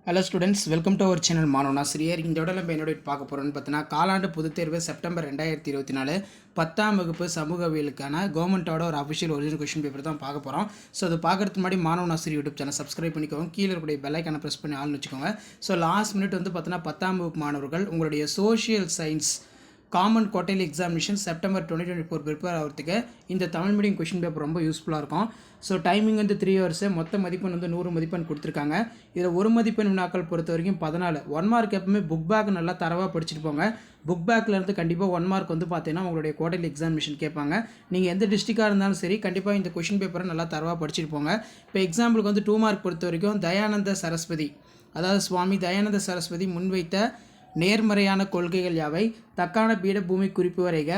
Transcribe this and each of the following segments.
Hello students, welcome to our channel மாணவன் ஆசிரியர். இந்த விட நம்ம என்னோட பார்க்க போகிறோன்னு பார்த்தீங்கன்னா, காலாண்டு பொதுத் தேர்வு செப்டம்பர் 2024 10ஆம் வகுப்பு சமூகவியலுக்கான கவர்மெண்ட்டோட ஒரு அஃபிஷியல் ஒரிஜினல் கொஸ்டின் பேப்பர் தான் பார்க்க போகிறோம். ஸோ அது பார்க்கறதுக்கு முன்னாடி மாணவன் ஆசிரியர் யூடியூப் சேனல் சப்ஸ்கிரைப் பண்ணிக்கோங்க. கீழே இருக்கக்கூடிய பெல் ஐக்கானை ப்ரெஸ் பண்ணி ஆள்னு வச்சுக்கோங்க. ஸோ லாஸ்ட் மினிட் வந்து பார்த்தீங்கன்னா 10ஆம் வகுப்பு மாணவர்கள் உங்களுடைய social science common quarterly examination September 2024 prepare ஆகிறதுக்கு இந்த தமிழ் மீடியம் கொஷின் பேப்பர் ரொம்ப யூஸ்ஃபுல்லாக இருக்கும். ஸோ டைமிங் வந்து 3 hours, மொத்த மதிப்பெண் வந்து 100 மதிப்பெண் கொடுத்துருக்காங்க. இதில் ஒரு மதிப்பெண் வினாக்கள் பொறுத்த வரைக்கும் 14. 1 மார்க் எப்பவுமே புக் பேக் நல்லா தரவாக படிச்சுட்டு போங்க. புக் பேக்லேருந்து கண்டிப்பாக 1 மார்க் வந்து பார்த்தீங்கன்னா உங்களுடைய குவார்டர்லி எக்ஸாமினேஷன் கேட்பாங்க. நீங்கள் எந்த டிஸ்ட்ரிக்டாக இருந்தாலும் சரி, கண்டிப்பாக இந்த கொஷின் பேப்பரை நல்லா தரவாக படிச்சுட்டு போங்க. இப்போ எக்ஸாம்பிளுக்கு வந்து 2 மார்க் பொறுத்த வரைக்கும் தயானந்த சரஸ்வதி, அதாவது சுவாமி தயானந்த சரஸ்வதி முன்வைத்த நேர்மறையான கொள்கைகள் யாவை, தக்கான பீடபூமி குறிப்பு வரைக,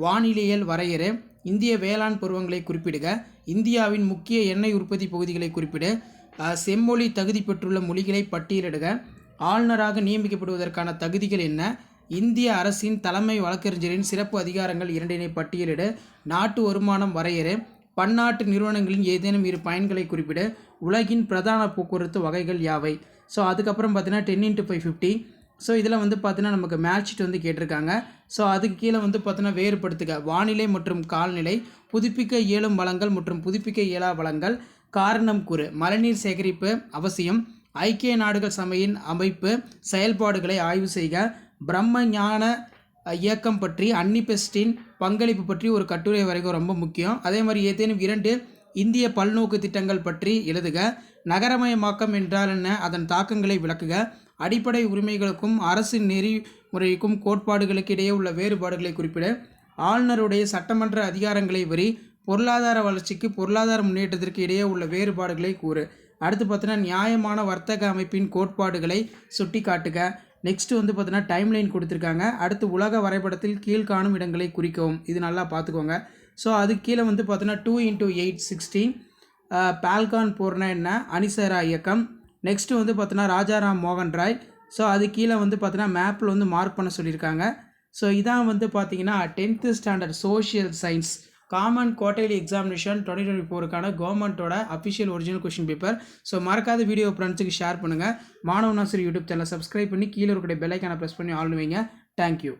வானிலையியல் வரையறை, இந்திய வேளாண் பருவங்களை குறிப்பிடுக, இந்தியாவின் முக்கிய எண்ணெய் உற்பத்தி பகுதிகளை குறிப்பிடு, செம்மொழி தகுதி பெற்றுள்ள மொழிகளை பட்டியலிடுக, ஆளுநராக நியமிக்கப்படுவதற்கான தகுதிகள் என்ன, இந்திய அரசின் தலைமை வழக்கறிஞரின் சிறப்பு அதிகாரங்கள் 2 பட்டியலிடு, நாட்டு வருமானம் வரையறை, பன்னாட்டு நிறுவனங்களின் ஏதேனும் 2 பயன்களை குறிப்பிடு, உலகின் பிரதான போக்குவரத்து வகைகள் யாவை. ஸோ அதுக்கப்புறம் பார்த்தீங்கன்னா 10x550. ஸோ இதில் வந்து பார்த்தீங்கன்னா நமக்கு மேட்ச் ஷீட் வந்து கேட்டிருக்காங்க. ஸோ அதுக்கு கீழே வந்து பார்த்தீங்கன்னா வேறுபடுத்துக, வானிலை மற்றும் கால்நிலை, புதுப்பிக்க இயலும் வளங்கள் மற்றும் புதுப்பிக்க இயலா வளங்கள், காரணம் கூறு, மழைநீர் சேகரிப்பு அவசியம், ஐக்கிய நாடுகள் சபையின் அமைப்பு செயல்பாடுகளை ஆய்வு செய்க, பிரம்ம ஞான இயக்கம் பற்றி அன்னிபெஸ்டின் பங்களிப்பு பற்றி ஒரு கட்டுரை வரைக்கும் ரொம்ப முக்கியம். அதே மாதிரி ஏதேனும் 2 இந்திய பல்நோக்கு திட்டங்கள் பற்றி எழுதுக, நகரமயமாக்கம் என்றால் என்ன, அதன் தாக்கங்களை விளக்குக, அடிப்படை உரிமைகளுக்கும் அரசு நெறிமுறைக்கும் கோட்பாடுகளுக்கு இடையே உள்ள வேறுபாடுகளை குறிப்பிட, ஆளுநருடைய சட்டமன்ற அதிகாரங்களை வரி, பொருளாதார வளர்ச்சிக்கு பொருளாதார முன்னேற்றத்திற்கு இடையே உள்ள வேறுபாடுகளை கூறு. அடுத்து பார்த்தீங்கன்னா நியாயமான வர்த்தக அமைப்பின் கோட்பாடுகளை சுட்டி காட்டுக. நெக்ஸ்ட் வந்து பார்த்தீங்கன்னா டைம்லைன் கொடுத்துருக்காங்க. அடுத்து உலக வரைபடத்தில் கீழ்காணும் இடங்களை குறிக்கவும். இது நல்லா பார்த்துக்கோங்க. ஸோ அதுக்கு கீழே வந்து பார்த்தீங்கன்னா 2x8 16 பால்கான் போர்னா என்ன, அணிசரா இயக்கம். நெக்ஸ்ட்டு வந்து பார்த்தீங்கன்னா ராஜாராம் மோகன் ராய். ஸோ அது கீழே வந்து பார்த்தீங்கன்னா மேப்பில் வந்து மார்க் பண்ண சொல்லியிருக்காங்க. ஸோ இதான் வந்து பார்த்தீங்கன்னா 10th standard social science common quarterly examination 2024க்கான கவர்மெண்ட்டோட official original question paper. So மறக்காத வீடியோ ஃப்ரெண்ட்ஸுக்கு ஷேர் பண்ணுங்கள். மாணவன் ஆசிரியர் யூடியூப் சேனல் சப்ஸ்கிரைப் பண்ணி கீழே இருக்கிற பெல் ஐக்கானை ப்ரெஸ் பண்ணி ஆள் வைங்க. தேங்க்யூ.